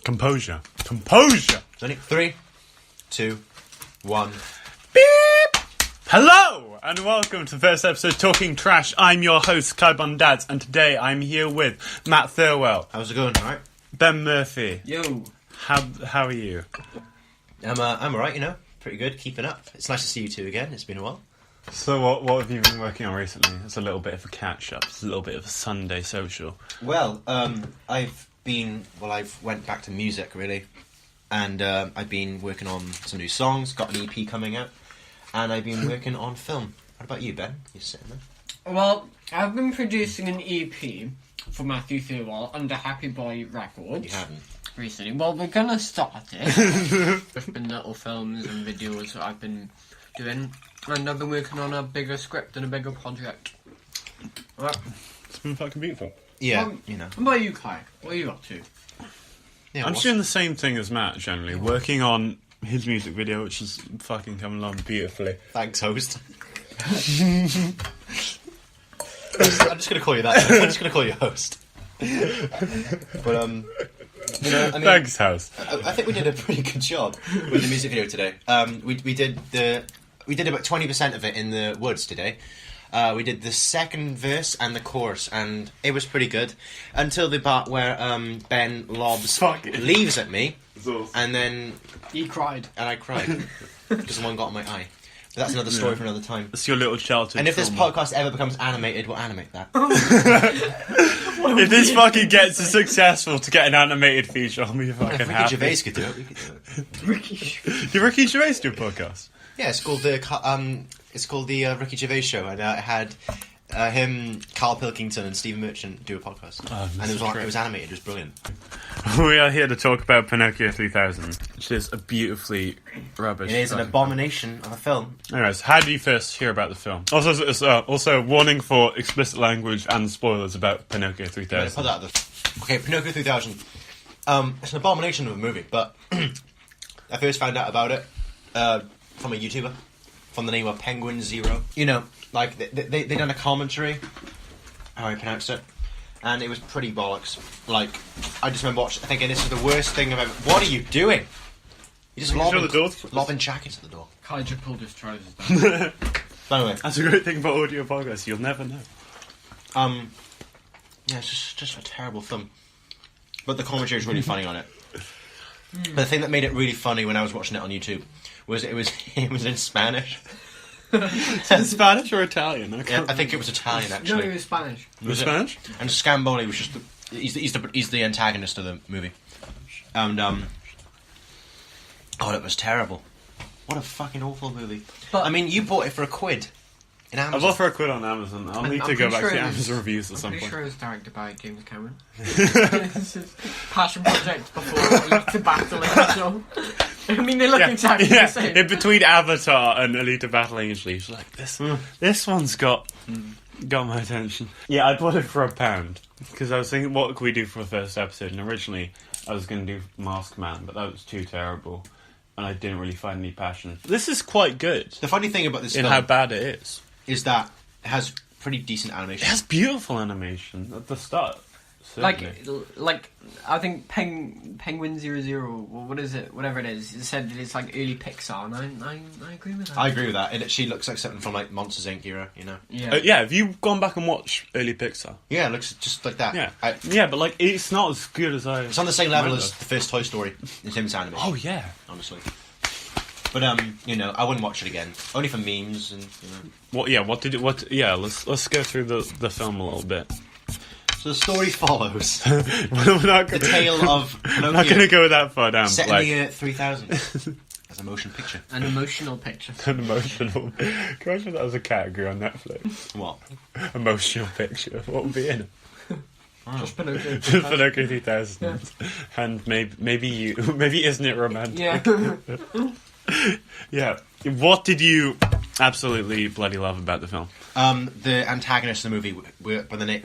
Composure. Composure! It's only 3, 2, 1. Beep! Hello, and welcome to the first episode of Talking Trash. I'm your host, Kai Bondads, and today I'm here with Matt Thirlwell. How's it going? Alright? Ben Murphy. Yo. How are you? I'm alright, you know. Pretty good, keeping up. It's nice to see you two again. It's been a while. So what have you been working on recently? It's a little bit of a catch-up. It's a little bit of a Sunday social. Well, I've went back to music, really. And I've been working on some new songs, got an EP coming out. And I've been working on film. What about you, Ben? You're sitting there. Well, I've been producing an EP for Matthew Thirlwell under Happy Boy Records. You haven't. Recently. Well, we're gonna start it. There's been little films and videos that I've been doing. And I've been working on a bigger script and a bigger project. Right. It's been fucking beautiful. Yeah, you know. What about you, Kai? What are you up to? Yeah, I'm just doing the same thing as Matt, generally. Working on his music video, which is fucking coming along beautifully. Thanks, host. I'm just going to call you that. I'm just going to call you host. But, you know, I mean, Thanks, host. I think we did a pretty good job with the music video today. We did about 20% of it in the woods today. We did the second verse and the chorus, and it was pretty good until the part where Ben lobs leaves at me, and then He cried. and I cried because someone got in my eye. But that's another story for another time. It's your little childhood And if this trauma. podcast ever becomes animated, we'll animate that. If this fucking gets successful to get an animated feature, I'll be fucking If Ricky happy. Gervais could do it, we could do it. Did Ricky Gervais do a podcast? Yeah, it's called the Ricky Gervais Show, and it had him, Carl Pilkington, and Stephen Merchant do a podcast. And it was animated. It was brilliant. We are here to talk about Pinocchio 3000, which is a beautifully rubbish. It is an abomination of a film. Anyways, how did you first hear about the film? Also, warning for explicit language and spoilers about Pinocchio Yeah, 3000. put that at okay, Pinocchio 3000. It's an abomination of a movie, but I first found out about it from a YouTuber from the name of Penguin Zero. You know, like they done a commentary, how I pronounced it, and it was pretty bollocks. Like, I just remember thinking, this is the worst thing I've ever... What are you doing? You're just lobbing jackets at the door. Kai just pulled his trousers down. But anyway, That's a great thing about audio podcasts. You'll never know. yeah, it's just a terrible film. But the commentary is really funny on it. But the thing that made it really funny when I was watching it on YouTube was it was in Spanish. Spanish or Italian? Yeah, I think it was Italian, No, actually. it was Spanish. Was it Spanish? And Scamboli was just he's the antagonist of the movie. And it was terrible. What a fucking awful movie. But- I mean, you bought it for £1 in I Amazon. bought for £1 on Amazon. I'll need to go back to the Amazon reviews at some I'm pretty point. sure it was directed by James Cameron. This is passion project before Elite Battle Angel. I mean, they look exactly the same. In between Avatar and Alita Battle Angel, he's like, this one's got my attention. Yeah, I bought it for £1 because I was thinking, what could we do for the first episode? And originally, I was going to do Mask Man, but that was too terrible, and I didn't really find any passion. This is quite good The funny thing about this in film how bad it is that it has pretty decent animation. It has beautiful animation at the start. Certainly. Like I think Penguin 00, or what is it? Whatever it is, it said that it's like early Pixar, and I agree with that. I agree with that. And she looks like something from like Monsters Inc. era, you know. Yeah. Yeah, have you gone back and watched early Pixar? Yeah, it looks just like that. Yeah. I, Yeah, but like it's not as good as I... It's on the same level remember. as the first Toy Story in terms of animation. Oh, yeah. Honestly. But you know, I wouldn't watch it again. Only for memes and you know. Let's go through the film a little bit. So the story follows We're not the tale of I'm not going to Pinocchio go that far down. set but, in the year 3000 as a motion picture. An emotional picture. an emotional... Can I imagine that as a category on Netflix? What? Emotional picture. What would be in it? Just Pinocchio. Pinocchio 2000. Yeah. And maybe isn't it romantic? Yeah. Yeah. What did you absolutely bloody love about the film? The antagonist of the movie,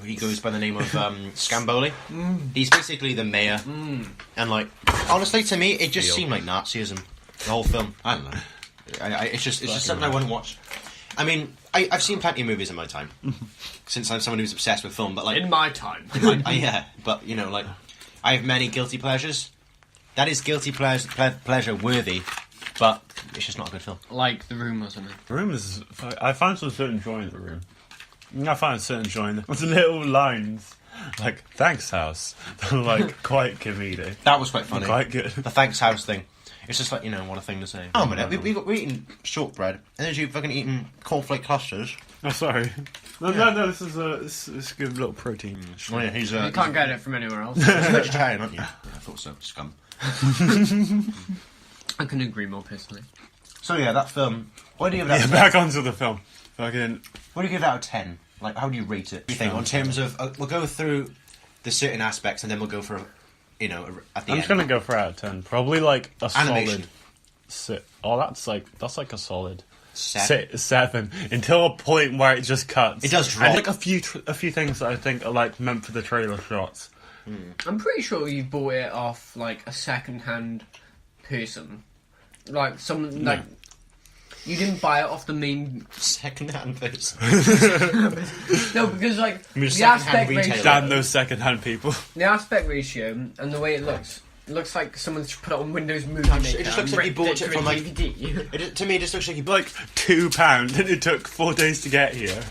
he goes by the name of Scamboli. He's basically the mayor, and like honestly, to me, it just seemed like Nazism. The whole film. I don't know. It's just something I wouldn't watch. I mean, I've seen plenty of movies in my time, since I'm someone who's obsessed with film. But like In my time. yeah, but you know, like I have many guilty pleasures, That is guilty pleasure worthy, but it's just not a good film. Like The Room or something. The Room is... I find some certain joy in The Room. I find certain joy in the little lines. Like, thanks, house. They're, like, quite comedic. That was quite funny. Quite good. The thanks house thing. It's just like, what a thing to say. Oh, a minute. We're eating shortbread, and then you're fucking eating cornflake clusters. Oh, sorry. No, this is a good little protein. Oh, yeah, he's You can't get it from anywhere else. He's a vegetarian, aren't you? Yeah, I thought so. Scum. I couldn't agree more personally. So, yeah, that film... What do you give it out of 10? Back onto the film. Fucking... What do you give it out of 10? Like, how do you rate it? On terms of... we'll go through the certain aspects, and then we'll go for, at the end. I'm just gonna go for out of 10. Probably, like, a Animation. solid... Oh, that's like a solid... 7. 7. Until a point where it just cuts. It does drop. And, like, a few things that I think are, like, meant for the trailer shots. I'm pretty sure you bought it off, like, a second-hand person. Like, someone, like... You didn't buy it off the main... Second-hand person. No, because, like, the second-hand aspect retailer. ratio... Damn those second-hand people. The aspect ratio and the way it looks like someone's put it on Windows Movie Maker. It just looks like he bought it from, like... DVD. To me, it just looks like he... Like, £2, and it took 4 days to get here.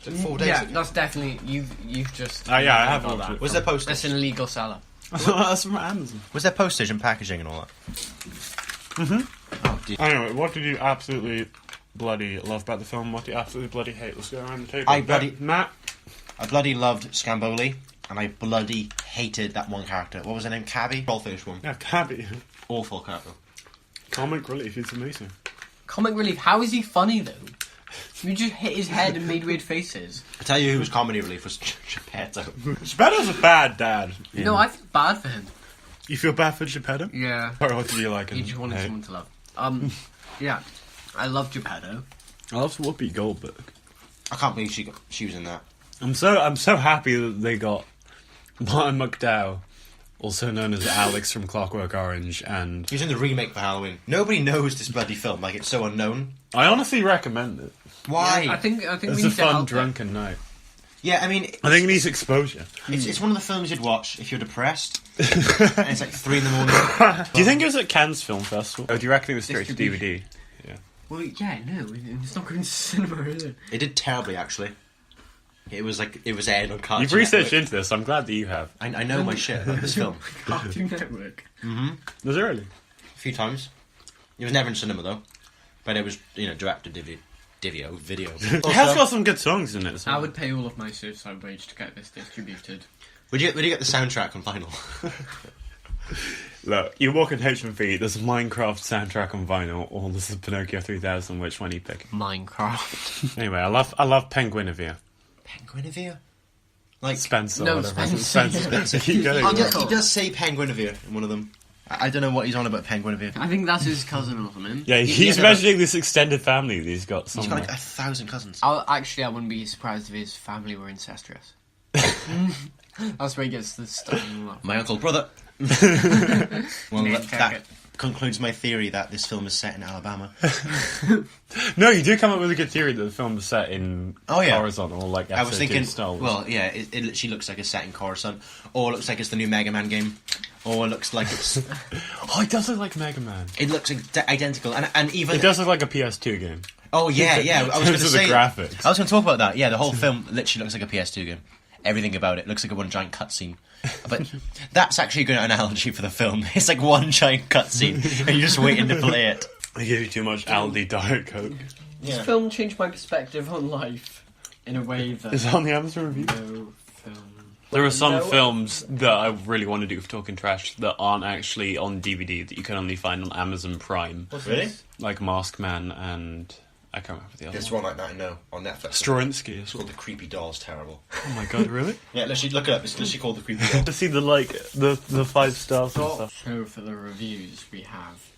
4 days. Yeah, that's definitely... You've just... Oh, yeah, I have all watched that. it. Was there postage? That's an illegal seller. That's from Amazon. Was there postage and packaging and all that? Oh, dear. Anyway, what did you absolutely bloody love about the film? What do you absolutely bloody hate? Let's go around the table. Matt? I bloody loved Scamboli, and I bloody hated that one character. What was her name? Cabby? Trollfish one. Yeah, Cabby. Awful character. Comic relief, it's amazing. Comic relief. How is he funny, though? You just hit his head and made weird faces. I tell you who was comedy relief was Geppetto. Geppetto's a bad dad. No, I feel bad for him. You feel bad for Geppetto? Yeah. Or what do you like? He just wanted someone to love. Yeah. I love Geppetto. I love Whoopi Goldberg. I can't believe she was in that. I'm so happy that they got Martin McDowell, also known as Alex from Clockwork Orange, and... He was in the remake for Halloween. Nobody knows this bloody film, like it's so unknown. I honestly recommend it. Why? Yeah, I think It's we a need to fun, help drunken night. Yeah, I mean... I think it needs exposure. It's one of the films you'd watch if you're depressed. And it's like 3 in the morning. Do you think it was at Cannes Film Festival? Or do you reckon it was straight to DVD? Yeah. Well, yeah, no, it's not going to cinema, is it? It did terribly, actually. It was aired on Cartoon You've researched Network. into this, I'm glad that you have. I know my shit about this film. Cartoon Network. Was it really? A few times. It was never in cinema, though. But it was, direct-to-video. It has got some good songs in it. I would pay all of my suicide wage to get this distributed. Would you get the soundtrack on vinyl? Look, you walk in HMV, there's a Minecraft soundtrack on vinyl, or there's a Pinocchio 3000, which one you pick? Minecraft. Anyway, I love Penguinevere. Penguinevere? Like... Spencer, No, whatever. Spencer. Spencer. Keep going. He does say Penguinevere in one of them. I don't know what he's on about Penguinevere. I think that's his cousin or something. Yeah, he's Yeah, mentioning this extended family that he's got He's somewhere. got like 1,000 cousins. I wouldn't be surprised if his family were incestuous. That's where he gets the stuff. My uncle brother. Well, Name that check it. concludes my theory that this film is set in Alabama. No, you do come up with a good theory that the film is set in Oh, yeah. Coruscant, or like I was SO2 thinking, Star Wars. well, yeah, it literally looks like it's set in Coruscant, or it looks like it's the new Mega Man game, or it looks like it's... Oh, it does look like Mega Man. It looks identical, and even... It does look like a PS2 game. Oh, yeah, I was going to Those are say... the graphics. I was going to talk about that, yeah, the whole film literally looks like a PS2 game. Everything about it looks like a one giant cutscene. But that's actually a good analogy for the film. It's like one giant cutscene, and you're just waiting to play it. They give you too much Aldi Diet Coke. This film changed my perspective on life in a way that Is it on the Amazon review? no film. There are some No. films that I really want to do for Talking Trash that aren't actually on DVD that you can only find on Amazon Prime. Really? Like Mask Man and... I can't remember the other There's one. one like that, I know, on Netflix. Stravinsky as It's well. called The Creepy Doll's terrible. Oh my god, really? Yeah, literally, look it up. It's literally called The Creepy Doll. To see the 5 stars and stuff. So for the reviews, we have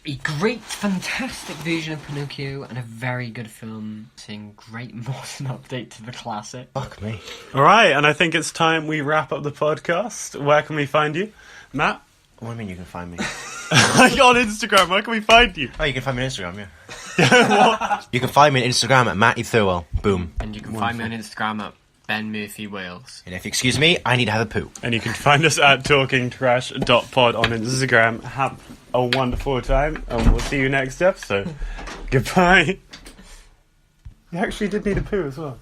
a great, fantastic version of Pinocchio and a very good film. Seeing great modern update to the classic. Fuck me. Alright, and I think it's time we wrap up the podcast. Where can we find you? Matt? What do you mean you can find me? On Instagram, where can we find you? Oh, you can find me on Instagram, yeah. You can find me on Instagram at Matty Thirlwell. Boom. And you can find me on Instagram at Ben Murphy Wales. And if you excuse me, I need to have a poo. And you can find us at talkingtrash.pod on Instagram. Have a wonderful time, and we'll see you next episode. Goodbye. You actually did need a poo as well.